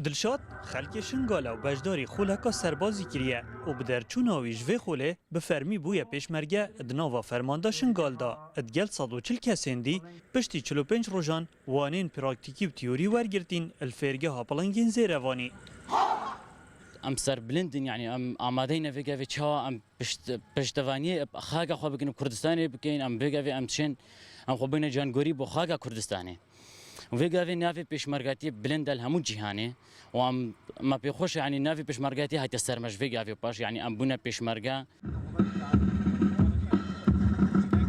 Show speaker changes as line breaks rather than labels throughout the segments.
دلشاد خلک شنگاله و بجداری خولکا سربازی کریه و بدرچوناوی جوی خوله به فرمی بوی پیشمرگه ادناوا فرمانده شنگال دا ادگل 140 کسین دی پشتی 45 روژان وانین پراکتیکی و تیوری ورگرتین الفرگه ها پلنگین زیروانی.
ام سر بلندن يعني ام آمادين في تشوا ام پشتوانی خاگه خو بگن کردستانی بگین ام بگوی ام تشن ام خو بین جانگوری بو خاگه کردستانی و بگوی نافی پیشمرگاتی بلند الهمو جهانی و ام ما بخوش يعني نافی پیشمرگاتی هایت سرمش بگوی باش يعني ام بنا پیشمرگا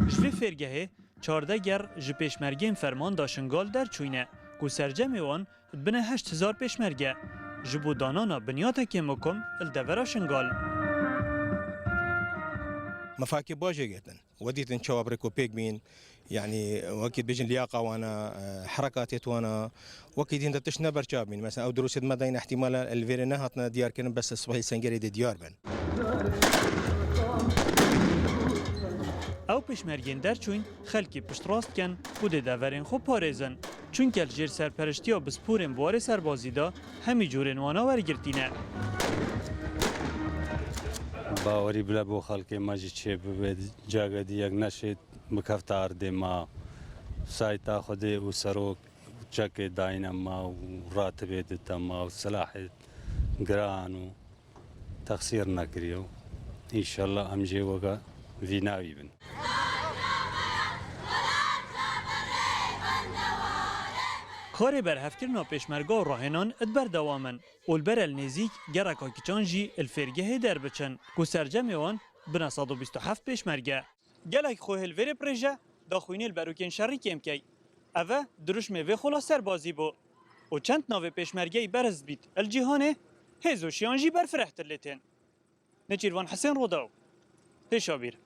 جوی فرگه 14 گر ج پیشمرگین فرمان دا شنگال در چوینه کو سرجم وان بنه 8000 پیشمرگه جبو دانانا بنیاتا که مکم الدورا شنگال.
مفاكي باجة جدا وديت ان شواب ريكو بيك بين يعني واكيد بيجن لياقة وانا حركاتي وانا واكيد انت تشنا برشابين مثلا او دروس مدين احتمال الفيرنا هاتنا ديار كن بس الصبح سنجري دي ديار بن
او پیشمرگین در چوین خلکی پشت راست کن و ده دورین خوب پارزن چون کل جیر سرپرشتی و بسپورن بوار سربازی دا همی جورن وانا ورگرتینه.
باوری بلا بو خلق ماجی چه ببید جاگه دیگ نشید مکفت آرده ما سایتا خوده و سروک چک داین ما و راتبه دیتا ما و سلاح گران و تقصیر نکریو انشالله امجی وگا ویناوی بن.
کار برهفکرنا پیشمرگا و راهنان ادبر دوامن اولبر النزیک گرکا کچان جی الفرگه در بچن کو سرجم وان بنا 127 پیشمرگه گلک خو هلویر پرژه دا خوینی البروکین شری کم کی اوه دروش می خلا سربازی بو و چند ناو پیشمرگه برز بیت الجهانه هزو شیانجی برفرحت لتن نچیروان حسین روداو هشابیر